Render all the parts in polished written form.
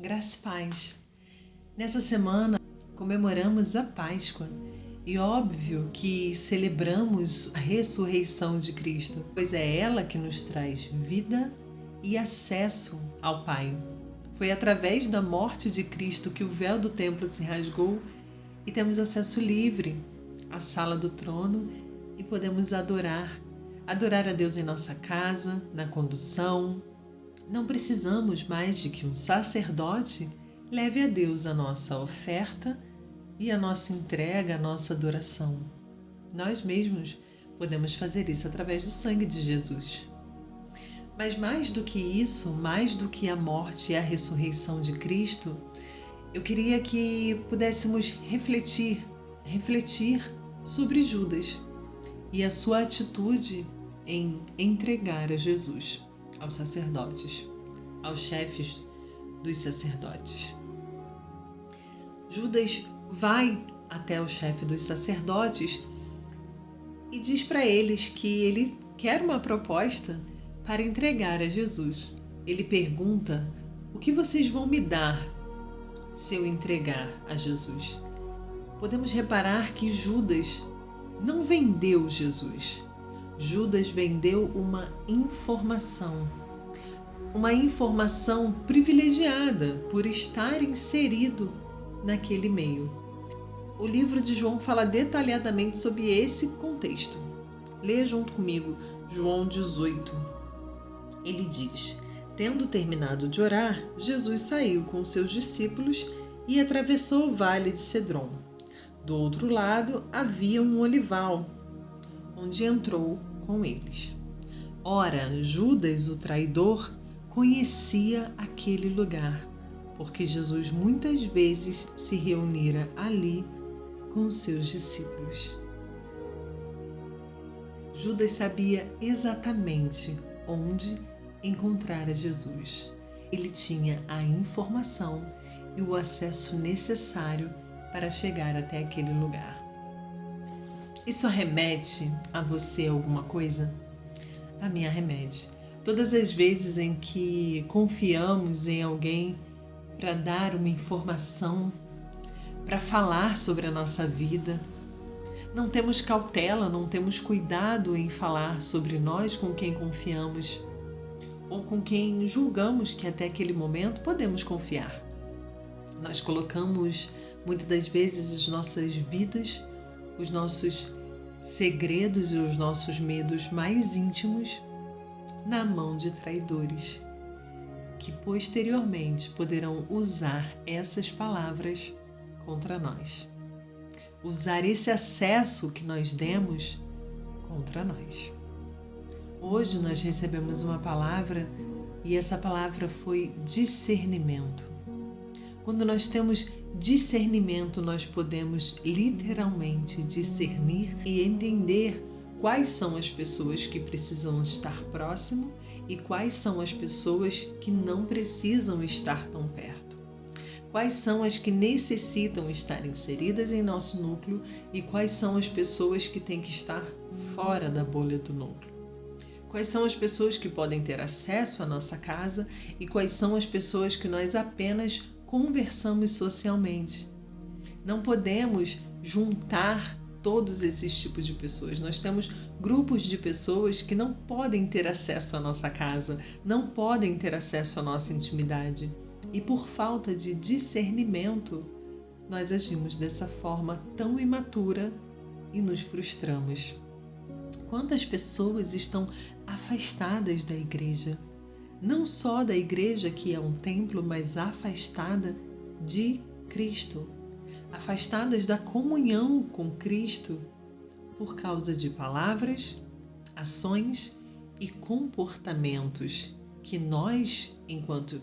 Graça e paz. Nessa semana comemoramos a Páscoa e óbvio que celebramos a ressurreição de Cristo, pois é ela que nos traz vida e acesso ao Pai. Foi através da morte de Cristo que o véu do templo se rasgou e temos acesso livre à sala do trono e podemos adorar a Deus em nossa casa, na condução. Não precisamos mais de que um sacerdote leve a Deus a nossa oferta e a nossa entrega, a nossa adoração. Nós mesmos podemos fazer isso através do sangue de Jesus. Mas mais do que isso, mais do que a morte e a ressurreição de Cristo, eu queria que pudéssemos refletir sobre Judas e a sua atitude em entregar a Jesus aos sacerdotes, aos chefes dos sacerdotes. Judas vai até o chefe dos sacerdotes e diz para eles que ele quer uma proposta para entregar a Jesus. Ele pergunta: o que vocês vão me dar se eu entregar a Jesus? Podemos reparar que Judas não vendeu Jesus. Judas vendeu uma informação privilegiada por estar inserido naquele meio. O livro de João fala detalhadamente sobre esse contexto. Leia junto comigo João 18. Ele diz: tendo terminado de orar, Jesus saiu com seus discípulos e atravessou o vale de Cedron. Do outro lado havia um olival, onde entrou com eles. Ora, Judas, o traidor, conhecia aquele lugar, porque Jesus muitas vezes se reunira ali com seus discípulos. Judas sabia exatamente onde encontrar a Jesus. Ele tinha a informação e o acesso necessário para chegar até aquele lugar. Isso arremete a você alguma coisa? A mim arremete. Todas as vezes em que confiamos em alguém para dar uma informação, para falar sobre a nossa vida, não temos cautela, não temos cuidado em falar sobre nós com quem confiamos ou com quem julgamos que até aquele momento podemos confiar. Nós colocamos muitas das vezes as nossas vidas, os nossos segredos e os nossos medos mais íntimos na mão de traidores, que posteriormente poderão usar essas palavras contra nós. Usar esse acesso que nós demos contra nós. Hoje nós recebemos uma palavra e essa palavra foi discernimento. Quando nós temos discernimento, nós podemos literalmente discernir e entender quais são as pessoas que precisam estar próximo e quais são as pessoas que não precisam estar tão perto. Quais são as que necessitam estar inseridas em nosso núcleo e quais são as pessoas que têm que estar fora da bolha do núcleo. Quais são as pessoas que podem ter acesso à nossa casa e quais são as pessoas que nós apenas conversamos socialmente. Não podemos juntar todos esses tipos de pessoas. Nós temos grupos de pessoas que não podem ter acesso à nossa casa, não podem ter acesso à nossa intimidade. E por falta de discernimento, nós agimos dessa forma tão imatura e nos frustramos. Quantas pessoas estão afastadas da igreja? Não só da igreja, que é um templo, mas afastada de Cristo, afastadas da comunhão com Cristo por causa de palavras, ações e comportamentos que nós, enquanto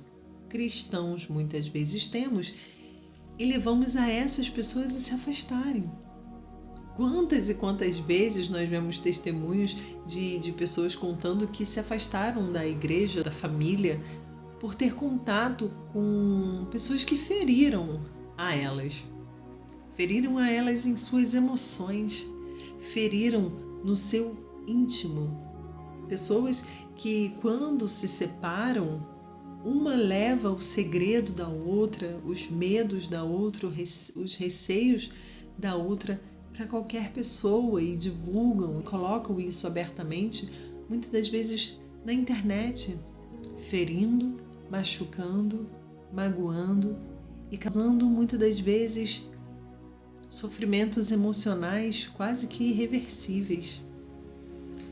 cristãos, muitas vezes temos e levamos a essas pessoas a se afastarem. Quantas e quantas vezes nós vemos testemunhos de pessoas contando que se afastaram da igreja, da família, por ter contato com pessoas que feriram a elas em suas emoções, feriram no seu íntimo. Pessoas que, quando se separam, Uma leva o segredo da outra, os medos da outra, os receios da outra para qualquer pessoa e divulgam, colocam isso abertamente, muitas das vezes na internet, ferindo, machucando, magoando e causando muitas das vezes sofrimentos emocionais quase que irreversíveis.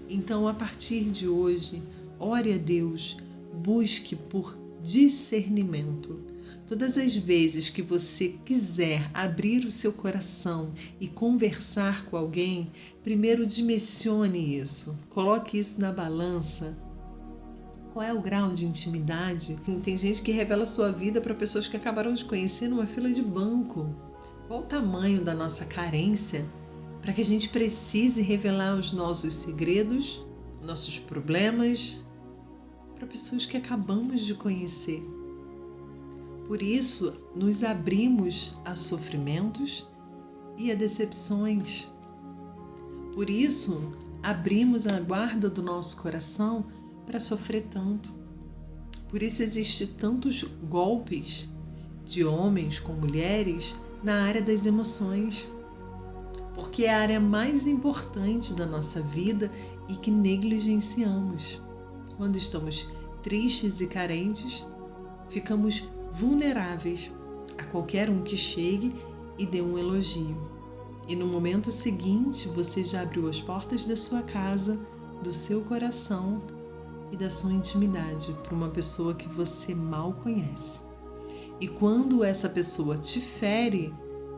Então, a partir de hoje, ore a Deus, busque por discernimento. Todas as vezes que você quiser abrir o seu coração e conversar com alguém, primeiro dimensione isso, coloque isso na balança. Qual é o grau de intimidade? Tem gente que revela sua vida para pessoas que acabaram de conhecer numa fila de banco. Qual o tamanho da nossa carência para que a gente precise revelar os nossos segredos, nossos problemas, para pessoas que acabamos de conhecer? Por isso, nos abrimos a sofrimentos e a decepções. Por isso, abrimos a guarda do nosso coração para sofrer tanto. Por isso existem tantos golpes de homens com mulheres na área das emoções, porque é a área mais importante da nossa vida e que negligenciamos. Quando estamos tristes e carentes, ficamos vulneráveis a qualquer um que chegue e dê um elogio. E no momento seguinte, você já abriu as portas da sua casa, do seu coração e da sua intimidade para uma pessoa que você mal conhece. E quando essa pessoa te fere,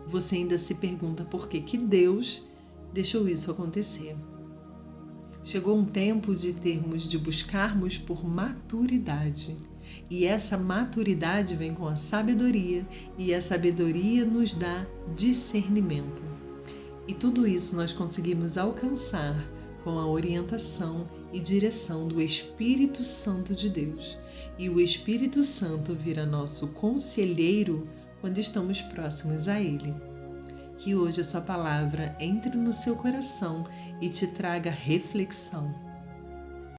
você ainda se pergunta por que Deus deixou isso acontecer. Chegou um tempo de buscarmos por maturidade. E essa maturidade vem com a sabedoria, e a sabedoria nos dá discernimento. E tudo isso nós conseguimos alcançar com a orientação e direção do Espírito Santo de Deus. E o Espírito Santo vira nosso conselheiro quando estamos próximos a Ele. Que hoje essa palavra entre no seu coração e te traga reflexão.